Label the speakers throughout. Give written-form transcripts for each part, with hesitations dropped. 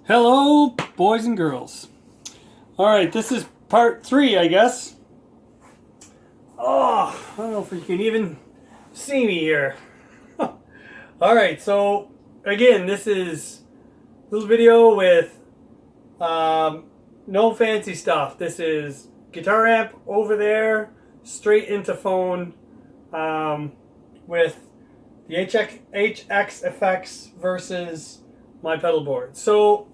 Speaker 1: Hello, boys and girls. All right, this is part 3, I guess. Oh, I don't know if you can even see me here. All right, so again, this is a little video with no fancy stuff. This is guitar amp over there, straight into phone, with the HX effects versus my pedal board. So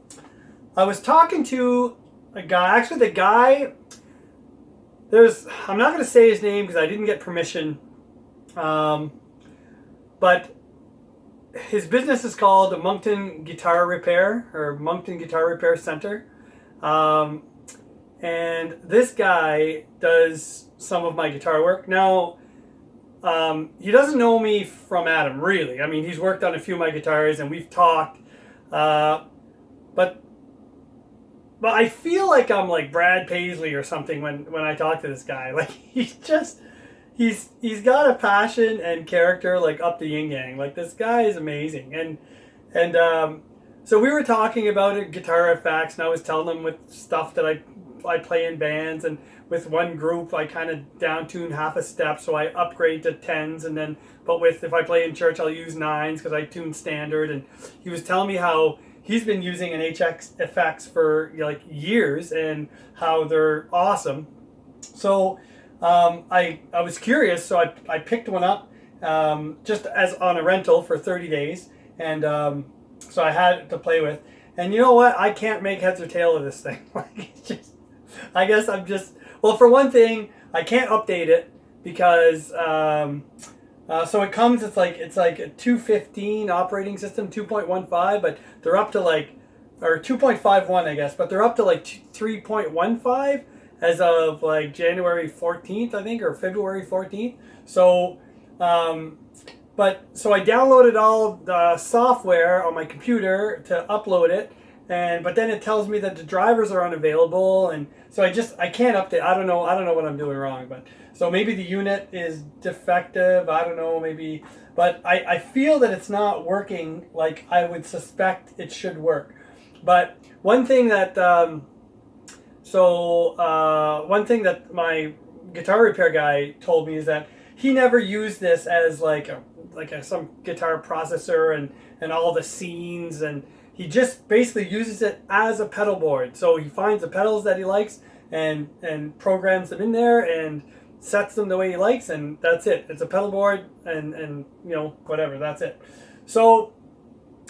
Speaker 1: I was talking to a guy, actually the guy, I'm not going to say his name because I didn't get permission, but his business is called Moncton Guitar Repair, or Moncton Guitar Repair Center, and this guy does some of my guitar work. Now, he doesn't know me from Adam, really. I mean, he's worked on a few of my guitars and we've talked, but I feel like I'm like Brad Paisley or something when I talk to this guy. Like he's got a passion and character like up the yin yang. Like this guy is amazing. And so we were talking about it, guitar effects, and I was telling him with stuff that I play in bands, and with one group I kind of down tune half a step, so I upgrade to 10s, and then if I play in church I'll use 9s because I tune standard. And he was telling me how he's been using an HX effects for like years and how they're awesome. So I was curious, so I picked one up just as on a rental for 30 days, and so I had it to play with. And you know what? I can't make heads or tail of this thing. Like it's just, I guess I'm just, well, for one thing, I can't update it because so it comes, it's like a 2.15 operating system, 2.15, but they're up to like, or 2.51 I guess, but they're up to like 3.15 as of like January 14th, I think, or February 14th. So so I downloaded all the software on my computer to upload it, but then it tells me that the drivers are unavailable, and so I can't update. I don't know what I'm doing wrong, but so maybe the unit is defective. I don't know, maybe, but I feel that it's not working like I would suspect it should work. But one thing that one thing that my guitar repair guy told me is that he never used this as some guitar processor and all the scenes, and he just basically uses it as a pedal board. So he finds the pedals that he likes and programs them in there and sets them the way he likes, and that's it. It's a pedal board, and you know, whatever, that's it. So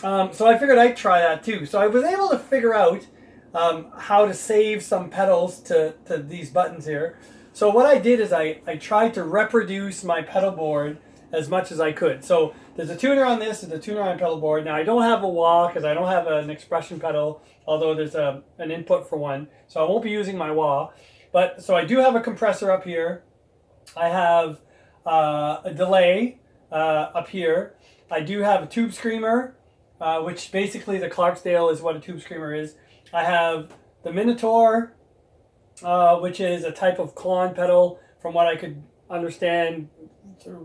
Speaker 1: so I figured I'd try that too. So I was able to figure out how to save some pedals to these buttons here. So what I did is I tried to reproduce my pedal board as much as I could. So there's a tuner on this, there's a tuner on pedal board. Now I don't have a wah because I don't have an expression pedal, although there's an input for one. So I won't be using my wah. But so I do have a compressor up here. I have a delay up here. I do have a tube screamer, which basically the Clarksdale is what a tube screamer is. I have the Minotaur, which is a type of Klon pedal from what I could understand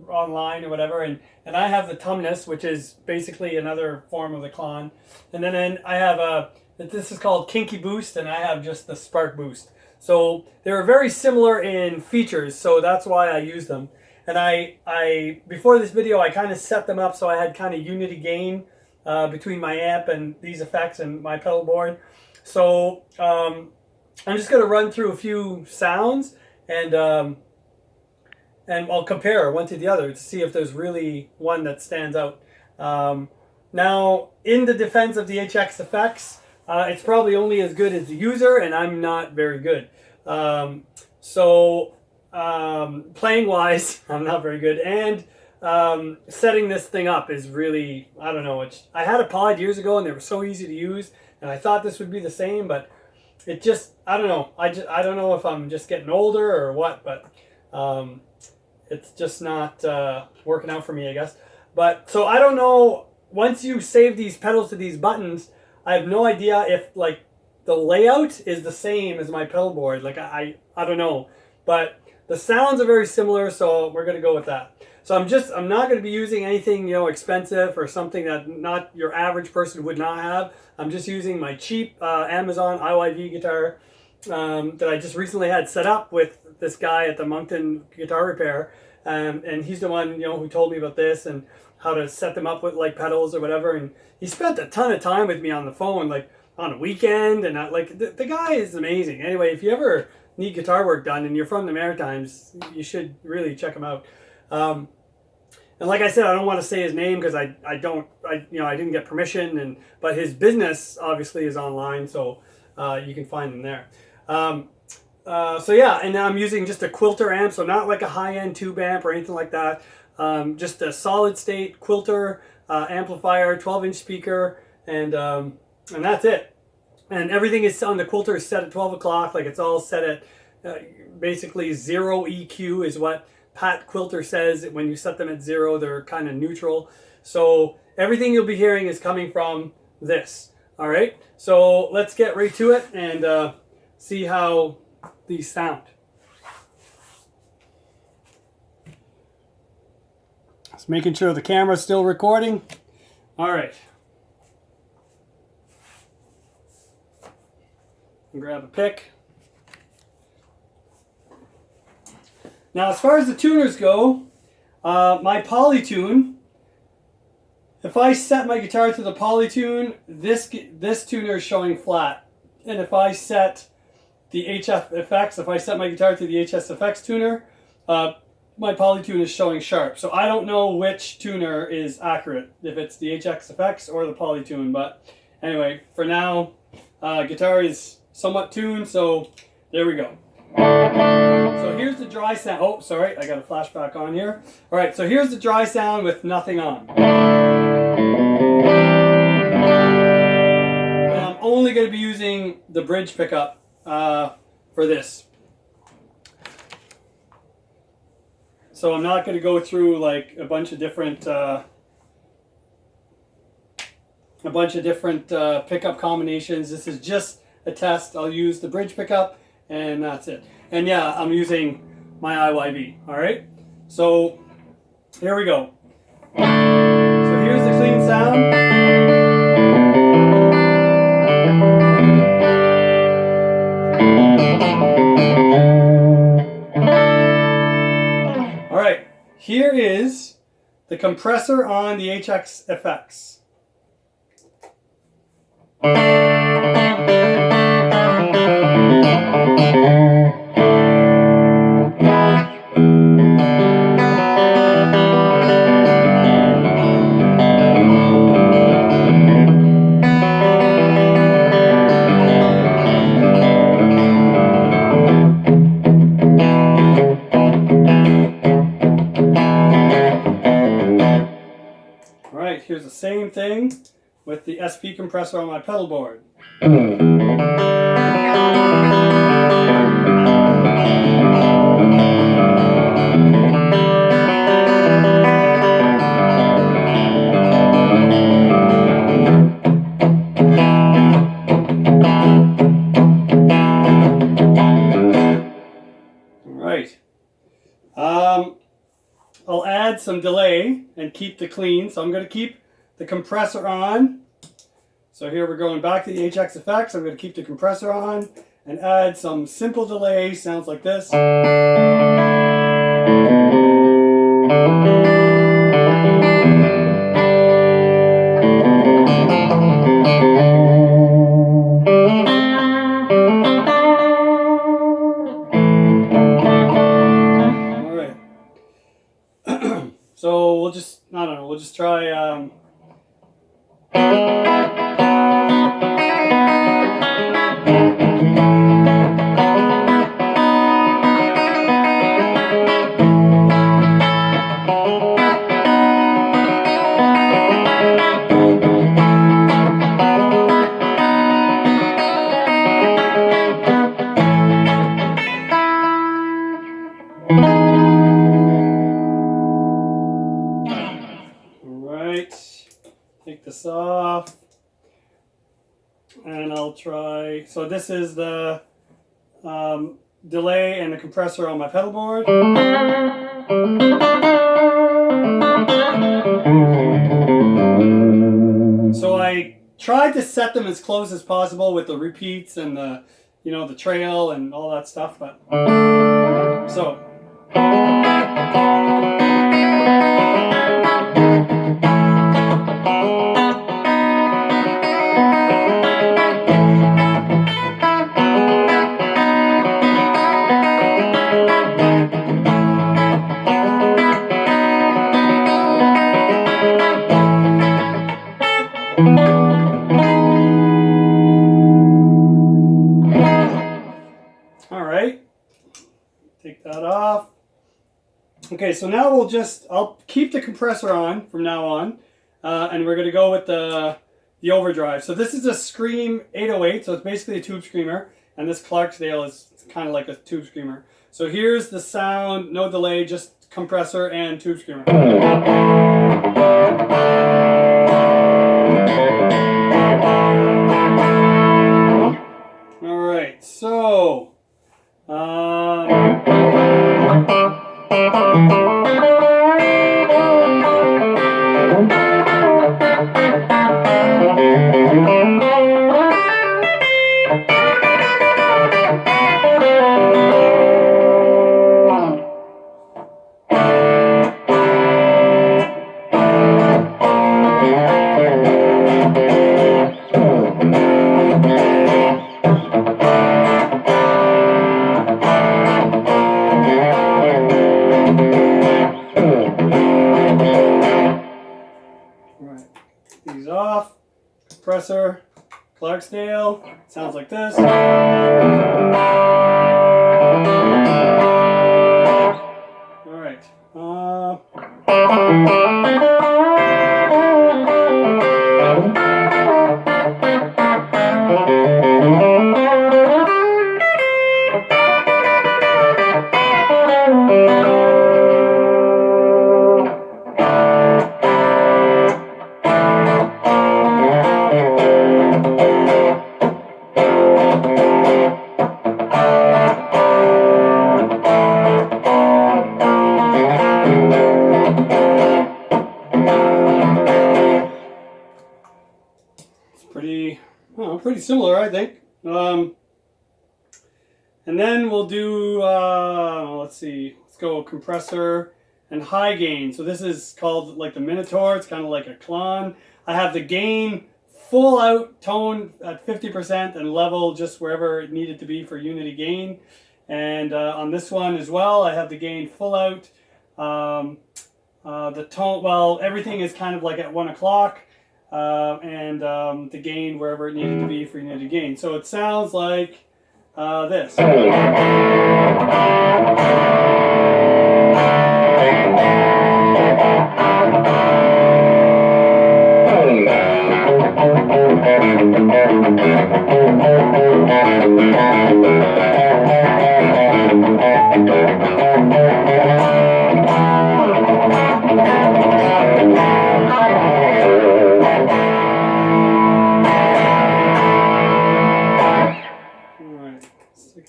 Speaker 1: online or whatever, and I have the Tumnus, which is basically another form of the Klon, and then I have this is called Kinky Boost, and I have just the Spark Boost. So they're very similar in features, so that's why I use them. And I before this video I kind of set them up so I had kind of unity gain between my amp and these effects and my pedal board. So I'm just going to run through a few sounds and I'll compare one to the other to see if there's really one that stands out. Now, in the defense of the HX effects, it's probably only as good as the user, and I'm not very good. Playing wise, I'm not very good, and setting this thing up is really, I don't know. I had a pod years ago, and they were so easy to use, and I thought this would be the same, but it just, I don't know. I don't know if I'm just getting older or what, but it's just not working out for me, I guess. But so I don't know, once you save these pedals to these buttons, I have no idea if like the layout is the same as my pedal board. Like I don't know. But the sounds are very similar, so we're going to go with that. So I'm not going to be using anything, expensive or something that not your average person would not have. I'm just using my cheap Amazon IYV guitar that I just recently had set up with this guy at the Moncton Guitar Repair. And he's the one, who told me about this and how to set them up with like pedals or whatever. And he spent a ton of time with me on the phone, like on a weekend. And the guy is amazing. Anyway, if you ever need guitar work done and you're from the Maritimes, you should really check him out. And like I said, I don't want to say his name because I didn't get permission. But his business obviously is online, so you can find him there. So yeah, and I'm using just a Quilter amp, so not like a high-end tube amp or anything like that. Just a solid-state Quilter amplifier, 12-inch speaker, and that's it. And everything is on the Quilter is set at 12 o'clock. Like it's all set at basically 0 EQ is what Pat Quilter says. When you set them at 0, they're kind of neutral. So everything you'll be hearing is coming from this. All right. So let's get right to it and see how these sound. Just making sure the camera's still recording. All right. Grab a pick. Now, as far as the tuners go, my Polytune, if I set my guitar to the Polytune, this tuner is showing flat. And if I set the HFX, if I set my guitar to the HSFX tuner, my Polytune is showing sharp. So I don't know which tuner is accurate, if it's the HXFX or the Polytune. But anyway, for now, guitar is somewhat tuned, so there we go. So here's the dry sound. Oh, sorry, I got a flashback on here. All right, so here's the dry sound with nothing on. And I'm only going to be using the bridge pickup for this. So I'm not going to go through like a bunch of different pickup combinations. This is just a test. I'll use the bridge pickup and that's it. And yeah, I'm using my IYV. All right. So here we go. So here's the clean sound. All right. Here is the compressor on the HXFX. Here's the same thing with the SP compressor on my pedal board. Right. I'll add some delay and keep the clean. So I'm going to keep the compressor on. So here we're going back to the HXFX. I'm going to keep the compressor on and add some simple delay. Sounds like this. So we'll just, I don't know, we'll just try, take this off, and I'll try. So this is the delay and the compressor on my pedal board. So I tried to set them as close as possible with the repeats and the, you know, the trail and all that stuff, but so. All right, take that off. Okay, so now I'll keep the compressor on from now on, and we're gonna go with the overdrive. So this is a Scream 808, so it's basically a tube screamer, and this Clarksdale is kind of like a tube screamer. So here's the sound, no delay, just compressor and tube screamer. All right, so these off. Compressor, Clarksdale, sounds like this. All right. Pretty similar, I think. And then we'll do, let's see, let's go compressor and high gain. So this is called like the Minotaur. It's kind of like a clon. I have the gain full out tone at 50% and level just wherever it needed to be for unity gain. And on this one as well, I have the gain full out. The tone, well, everything is kind of like at 1 o'clock. And the gain wherever it needed to be for unity gain. So it sounds like this.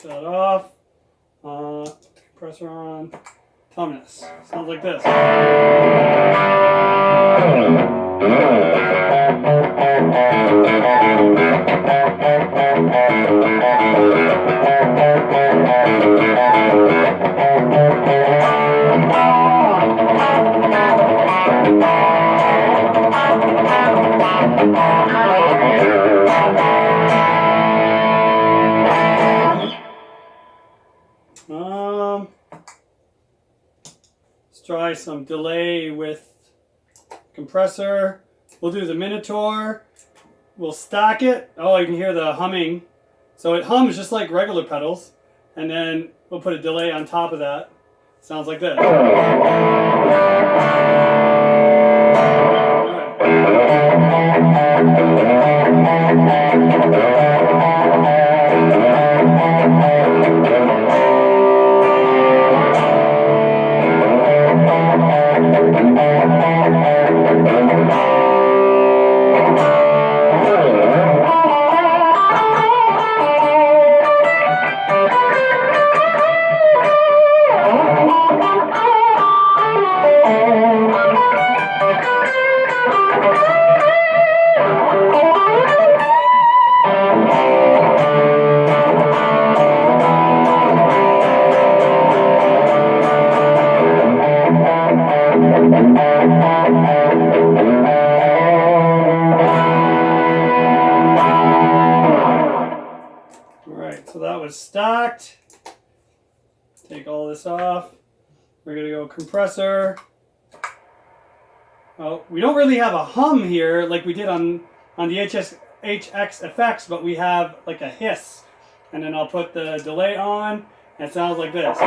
Speaker 1: That off. Compressor on. Tumnus. Sounds like this. Let's try some delay with compressor. We'll do the Minotaur. We'll stack it. Oh, you can hear the humming. So it hums just like regular pedals. And then we'll put a delay on top of that. Sounds like this. So that was stacked. Take all this off. We're gonna go compressor. Well, we don't really have a hum here like we did on the HX effects, but we have like a hiss. And then I'll put the delay on. And it sounds like this.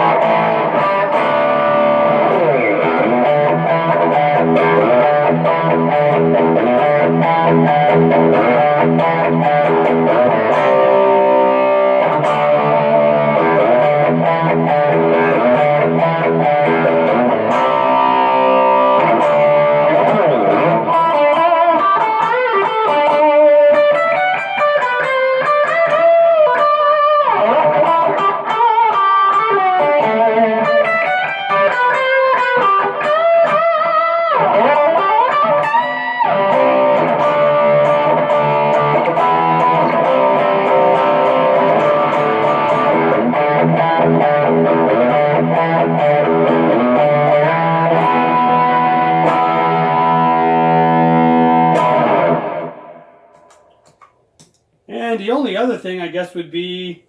Speaker 1: And the only other thing, I guess, would be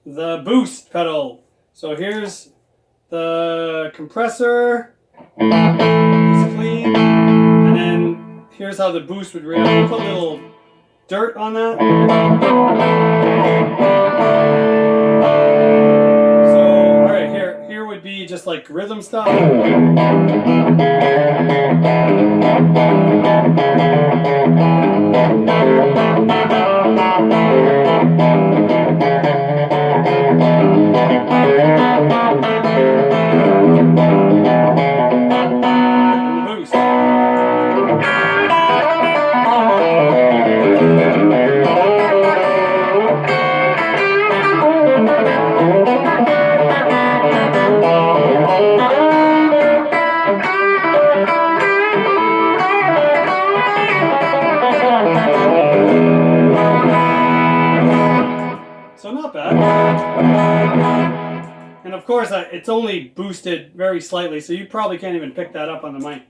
Speaker 1: the boost pedal. So here's the compressor, it's clean, and then here's how the boost would react. Put a little dirt on that. So, alright, here would be just like rhythm stuff. So not bad. And of course, it's only boosted very slightly, so you probably can't even pick that up on the mic.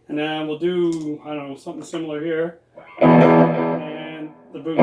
Speaker 1: And then we'll do, I don't know, something similar here. And the boost.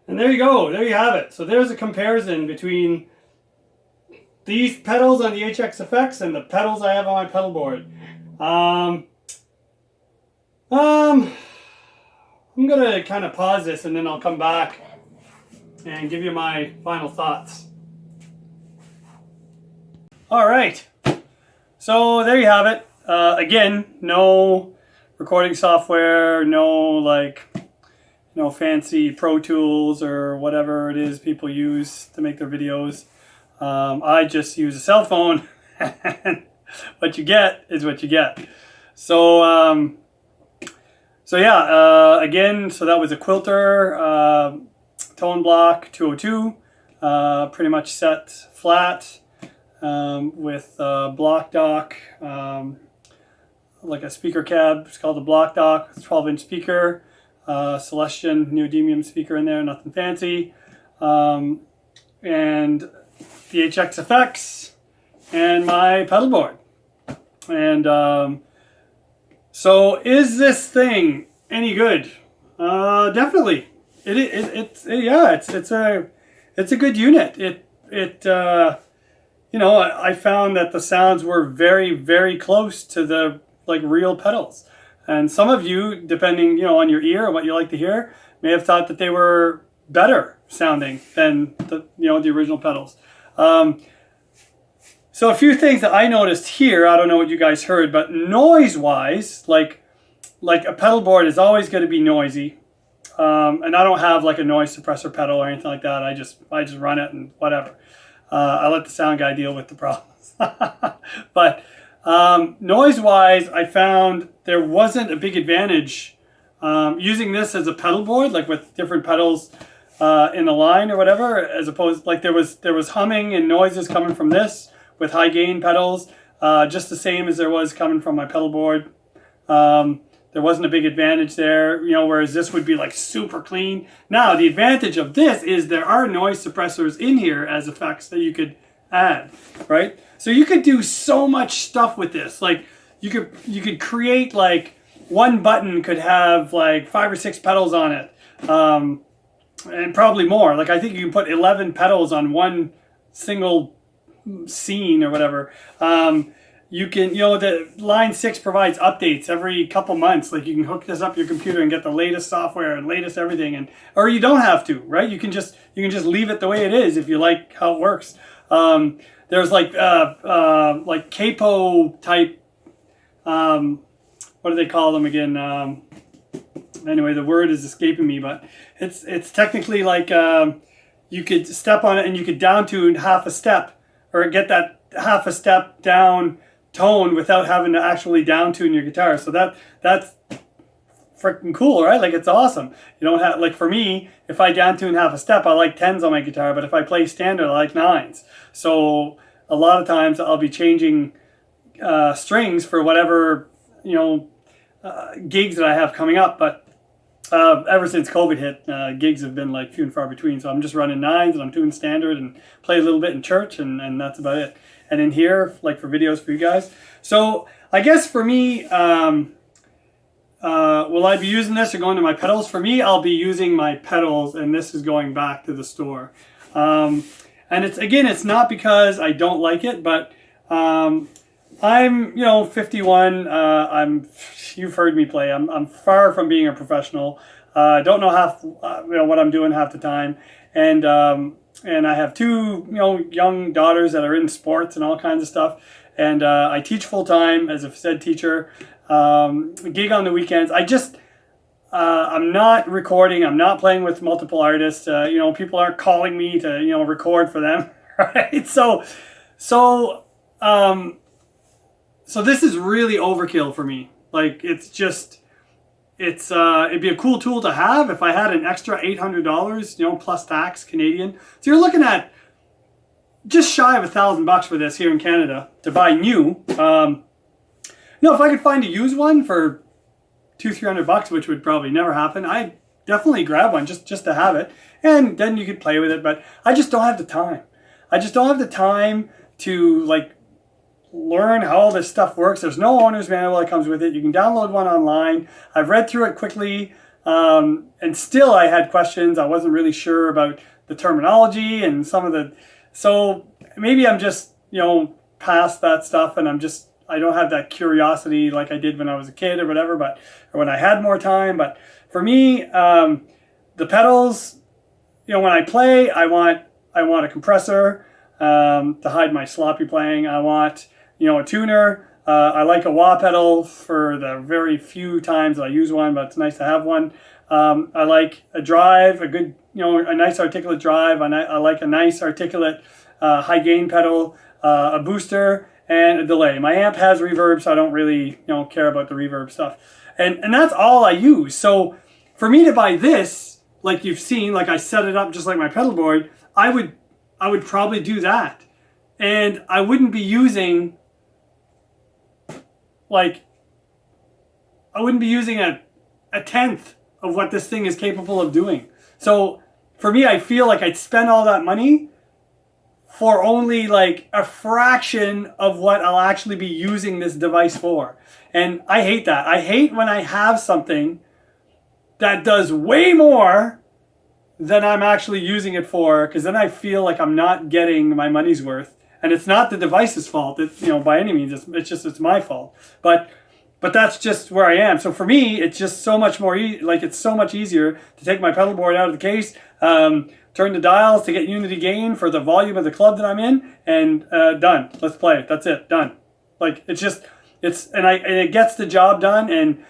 Speaker 1: And there you go, there you have it. So there's a comparison between these pedals on the HX Effects and the pedals I have on my pedal board. I'm gonna kind of pause this and then I'll come back and give you my final thoughts. All right, so there you have it. Again, no recording software, no fancy Pro Tools or whatever it is people use to make their videos. I just use a cell phone, and what you get is what you get. So, again, so that was a Quilter Tone Block 202, pretty much set flat with block dock, like a speaker cab. It's called a block dock, 12-inch speaker. Celestion neodymium speaker in there, nothing fancy, and the HX Effects and my pedal board. And so is this thing any good? Definitely. It's a good unit. I found that the sounds were very, very close to the real pedals. And some of you, depending, on your ear or what you like to hear, may have thought that they were better sounding than the original pedals. So a few things that I noticed here, I don't know what you guys heard, but noise-wise, like a pedal board is always going to be noisy. And I don't have like a noise suppressor pedal or anything like that. I just run it and whatever. I let the sound guy deal with the problems. But Noise-wise, I found there wasn't a big advantage using this as a pedal board, like with different pedals in a line or whatever, as opposed, like there was humming and noises coming from this with high gain pedals, just the same as there was coming from my pedal board. There wasn't a big advantage there, you know, whereas this would be like super clean. Now, the advantage of this is there are noise suppressors in here as effects that you could add, right? So you could do so much stuff with this. Like you could create, like, one button could have like 5 or 6 pedals on it, and probably more. Like I think you can put 11 pedals on one single scene or whatever. You can, you know, the Line 6 provides updates every couple months. Like you can hook this up your computer and get the latest software and latest everything, and or you don't have to, right? You can just leave it the way it is if you like how it works. There's like capo type, what do they call them again? Anyway, the word is escaping me, but it's technically like you could step on it and you could down tune half a step, or get that half a step down tone without having to actually down tune your guitar. So that's freaking cool, right? Like it's awesome. You don't have, like for me, if I down tune half a step, I like 10s on my guitar, but if I play standard, I like 9s. So a lot of times I'll be changing strings for whatever, you know, gigs that I have coming up. But ever since COVID hit, gigs have been like few and far between. So I'm just running 9s and I'm doing standard and play a little bit in church, and that's about it. And in here, like for videos for you guys. So I guess for me, will I be using this or going to my pedals? For me, I'll be using my pedals, and this is going back to the store. And it's not because I don't like it, but I'm, you know, 51. You've heard me play. I'm far from being a professional. I don't know what I'm doing half the time, and I have 2, you know, young daughters that are in sports and all kinds of stuff. And I teach full time as a phys ed teacher. Gig on the weekends. I'm not recording. I'm not playing with multiple artists. You know, people aren't calling me to, you know, record for them, right? So this is really overkill for me. Like it'd be a cool tool to have if I had an extra $800, you know, plus tax Canadian. So you're looking at just shy of $1,000 for this here in Canada to buy new. You know, if I could find a used one for $200-300, which would probably never happen, I'd definitely grab one just to have it, and then you could play with it. But I just don't have the time. I just don't have the time to like learn how all this stuff works. There's no owner's manual that comes with it. You can download one online. I've read through it quickly, and still I had questions. I wasn't really sure about the terminology and some of the, so maybe I'm just, you know, past that stuff, and I don't have that curiosity like I did when I was a kid or whatever, or when I had more time. But for me, the pedals, you know, when I play, I want a compressor to hide my sloppy playing. I want, you know, a tuner. I like a wah pedal for the very few times that I use one, but it's nice to have one. I like a drive, a good, you know, a nice articulate drive. I like a nice articulate high gain pedal, a booster, and a delay. My amp has reverb, so I don't really, you know, care about the reverb stuff. And that's all I use. So for me to buy this, like you've seen, like I set it up just like my pedal board, I would probably do that. And I wouldn't be using a tenth of what this thing is capable of doing. So for me, I feel like I'd spend all that money for only like a fraction of what I'll actually be using this device for. And I hate that. I hate when I have something that does way more than I'm actually using it for, because then I feel like I'm not getting my money's worth. And it's not the device's fault, you know, by any means. It's my fault. But that's just where I am. So for me, it's just so much more it's so much easier to take my pedal board out of the case, turn the dials to get unity gain for the volume of the club that I'm in, and done. Let's play. That's it. Done. Like and it gets the job done. And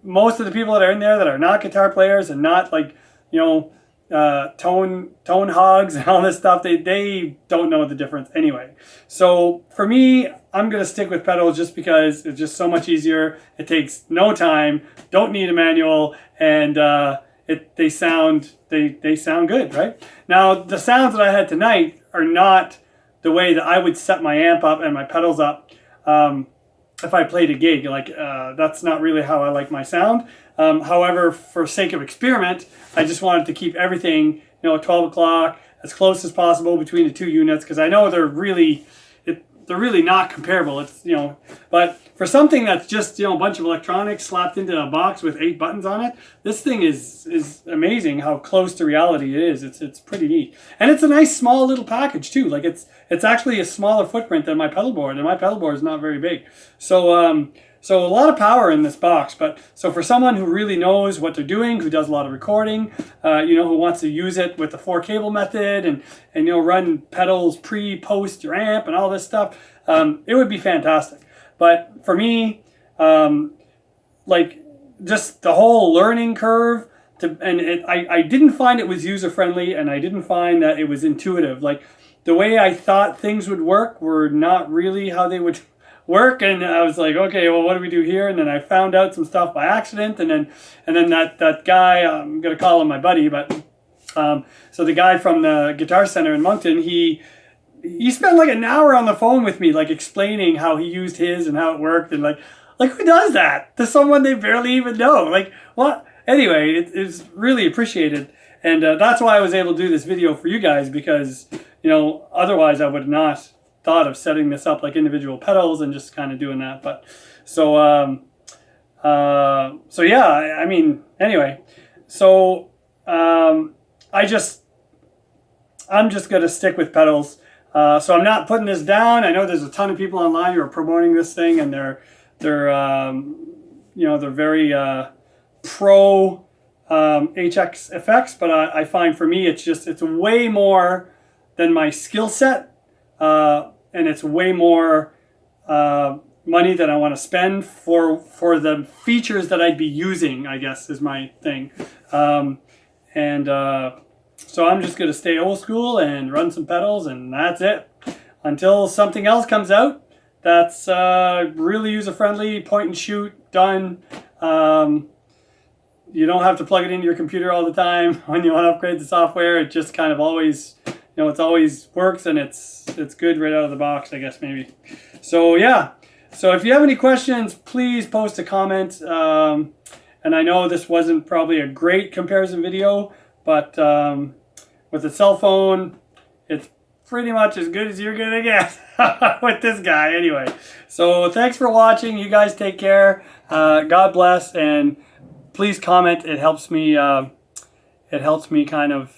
Speaker 1: most of the people that are in there that are not guitar players and not like, you know, tone hogs and all this stuff, they don't know the difference anyway. So for me, I'm gonna stick with pedals just because it's just so much easier. It takes no time, don't need a manual, and they sound good, right? Now the sounds that I had tonight are not the way that I would set my amp up and my pedals up if I played a gig. Like that's not really how I like my sound. However, for sake of experiment, I just wanted to keep everything, 12 o'clock, as close as possible between the two units, because I know they're really not comparable. It's, but for something that's just, a bunch of electronics slapped into a box with 8 buttons on it, this thing is amazing how close to reality it is. It's pretty neat. And it's a nice small little package too. Like it's actually a smaller footprint than my pedal board, and my pedal board is not very big. So a lot of power in this box, so for someone who really knows what they're doing, who does a lot of recording, who wants to use it with the 4-cable method and run pedals post your amp and all this stuff, it would be fantastic. But for me, like just the whole learning curve, I didn't find it was user-friendly, and I didn't find that it was intuitive. Like the way I thought things would work were not really how they would work, and I was like, okay, well, what do we do here? And then I found out some stuff by accident, and then that guy, I'm gonna call him my buddy, but so the guy from the Guitar Center in Moncton, he spent like an hour on the phone with me, like explaining how he used his and how it worked, and like who does that to someone they barely even know? Like what? Anyway, it's really appreciated, and that's why I was able to do this video for you guys, because otherwise I would not thought of setting this up like individual pedals and just kind of doing that. But so yeah, I mean, anyway, so I'm just gonna stick with pedals. So I'm not putting this down. I know there's a ton of people online who are promoting this thing, and they're very pro HX effects, but I find for me it's way more than my skill set. And it's way more money that I want to spend for the features that I'd be using, I guess, is my thing. So I'm just going to stay old school and run some pedals, and that's it. Until something else comes out that's really user-friendly, point and shoot, done. You don't have to plug it into your computer all the time when you want to upgrade the software. It just kind of always... it always works, and it's good right out of the box, I guess, maybe. So yeah, so if you have any questions, please post a comment. And I know this wasn't probably a great comparison video, but with a cell phone, it's pretty much as good as you're gonna get with this guy anyway. So thanks for watching. You guys take care. God bless, and please comment. It helps me kind of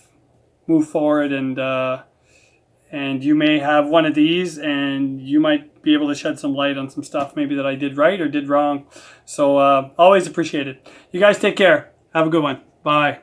Speaker 1: move forward, and you may have one of these, and you might be able to shed some light on some stuff maybe that I did right or did wrong. So always appreciate it. You guys take care. Have a good one. Bye.